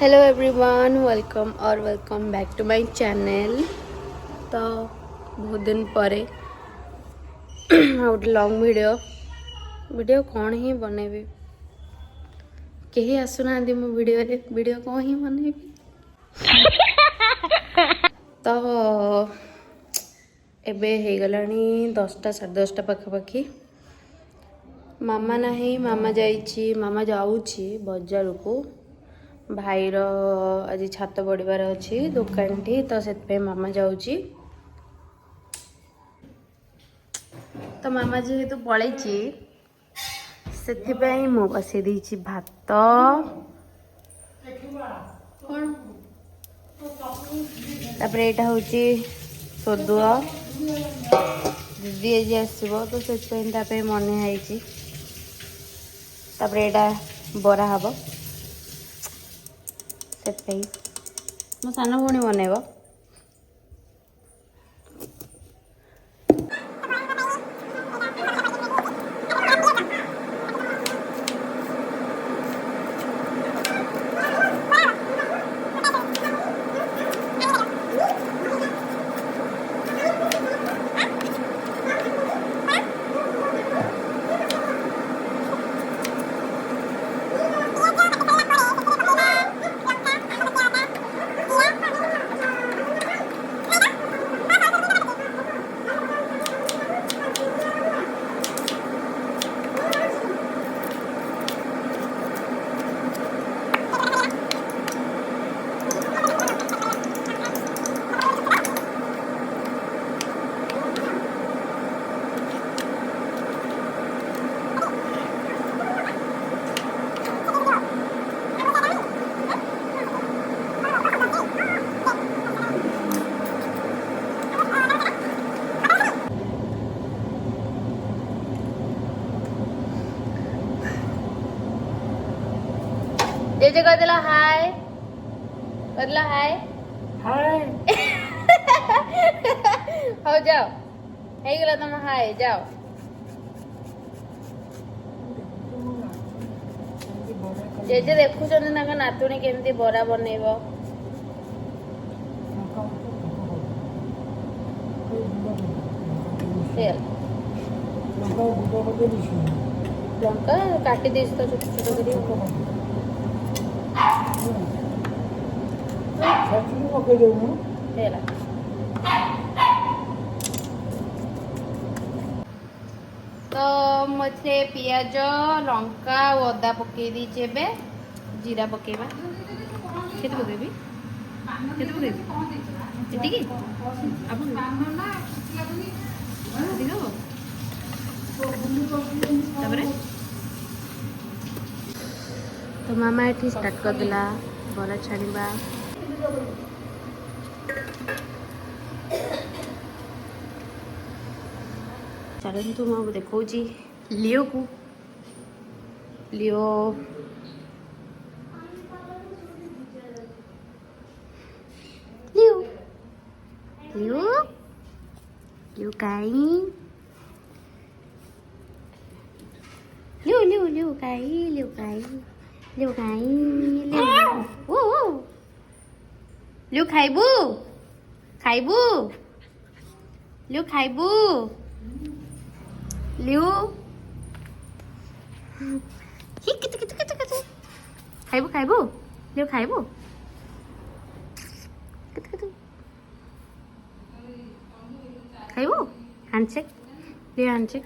Hello everyone, welcome back to my channel. तो बहुत दिन पर गोटे लॉन्ग वीडियो कौन ही बनैबी, कहीं आसुना मो वीडियो कौन ही बनैबी। तो एबे हो गलानी 10टा 10:30 पाखापाखि। मामा नहीं, मामा जाऊँगी बजार को। भाईर आज छात पड़बार अच्छी दुकान टी, तो से मामा जाऊँगी। तो मामा जेहेतु पलैची से मु बसई देछि भात। तापर एटा होची सोदुआ दीदी आज आसब, तो से मने है। तापर एटा बरा हब, से मो सान भौणी बनैब। जेजे कहला हाय, कहला हाय हाय। हो जाओ, हे गला तुम हाय जाओ। जेजे देखुछन ना नातुणी केमती बरा बनैब। लंका काटी देछ तो छोट छोट करी। तो मुझे पियाज लंका अदा पकई दीचे। जीरा पकेबा केते पकेबी एतिकी आपन तापरे। तो मामा ये स्टार्ट कर दिला बरा छाणीबा। चलतु मैं देखा लियो को। लियो लियो लियो लियो काई लियो लियो लियो काई लियो काई लियो काई लियो ओ लियो खाइबू खाइबू लियो खाइबू लियो ही कित कित कित कित खाइबू खाइबू लियो खाइबू कित कित खाइबू। हैंडशेक लियो हैंडशेक।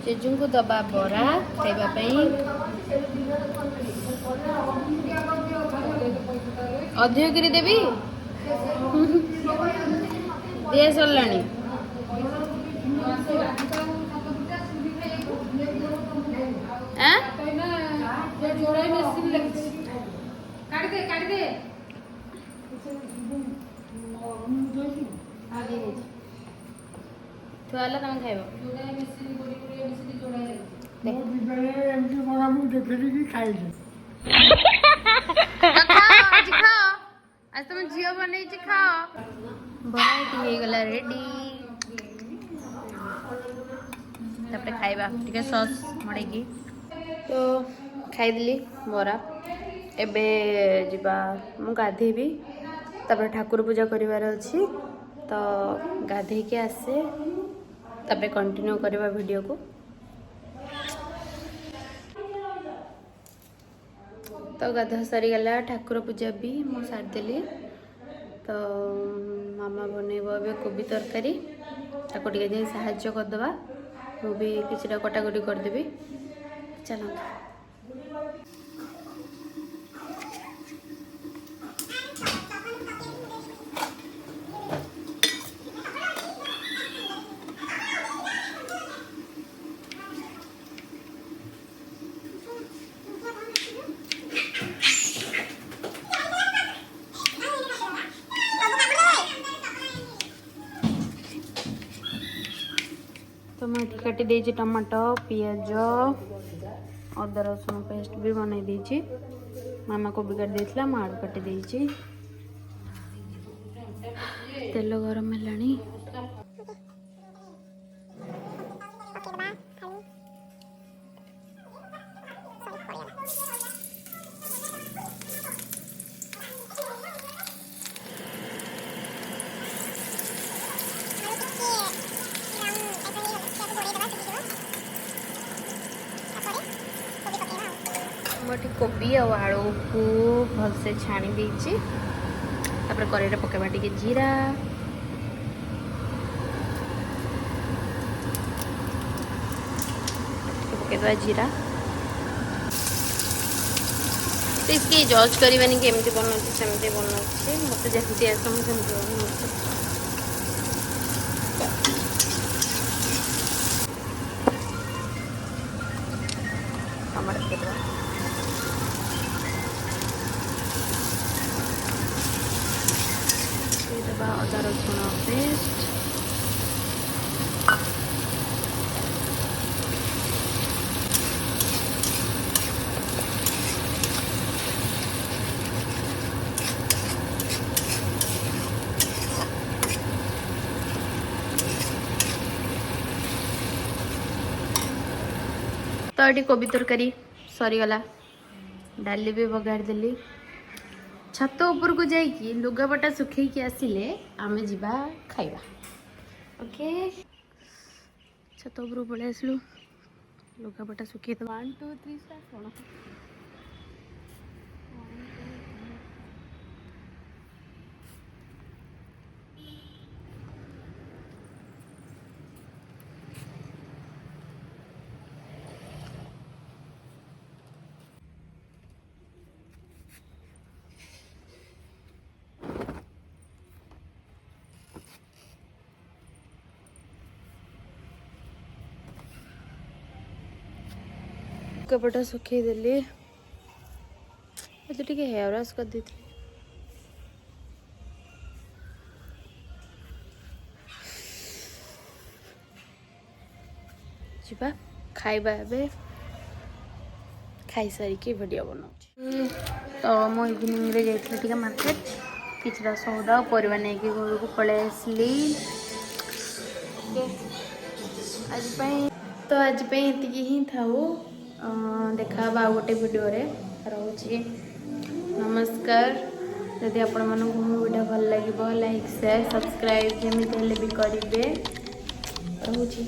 जेजू को दबा बरा खाइबापी। अधिक कर देवी दिए सरलाणी। छुआला तुम खाइब आज तुम झील बन खाओ वराइटी हो गला रेडी तापर खाइबा टिके सॉस मड़ेगी तो खाइदेली बरा एबे जिबा मु गाधेबी तापर ठाकुर पूजा करिवार अछि तो गाधे के आसे तापर कंटिन्यू करबा वीडियो को तो गाधा सारी गला ठाकुर पूजा भी मु सारदेली तो मामा बनइब ए कोबी तरकारी ताको टिके जे साहाय्य करदबा मु भी किछटा कटाकटी करदेबी चलो तो मैं काटी देजी टमाटो पियाज अदा रसुण पेस्ट भी बनई देजी मामा को भी काट देथिला मैं आलू काटी देजी तेल गरम हेलानी मोटी कोबी और आलू को भलसे छाणी देछि तापर करेरे पकेबा टिके जीरा पकेबा जीरा तो इसके जज करवानी केमती बनौछि सेमती बनौछि मते जेमती आसम सेमती बनौछि टमाटर केबा अदा रसुण पेस्ट तो ये कोबी तरकारी सरीगला डाली भी बघार देली छत ऊपर को जाइए लुगापटा सुखी आसिले आमे जीवा खाइबा ओके छत ऊपर पड़े आसलु लुगापटा सुखी 1 2 3 स्टार्ट कौन कपड़ा सुखी देली मतलब टिके हेयर वाश कर दी जीवा खाइबा एबे खाई सारी की वीडियो बनाऊँ तो मो इवनिंग रे जाइथि टिके मार्केट किछरा सौदा परिवा नै कि घर को पळे आसली आज पे इतनी ही थाऊ देखा गोटे वीडियो रे रोची नमस्कार यदि आपण मानक मो वीडियो भल लगे लाइक शेयर सब्सक्राइब जमी भी करेंगे रोची।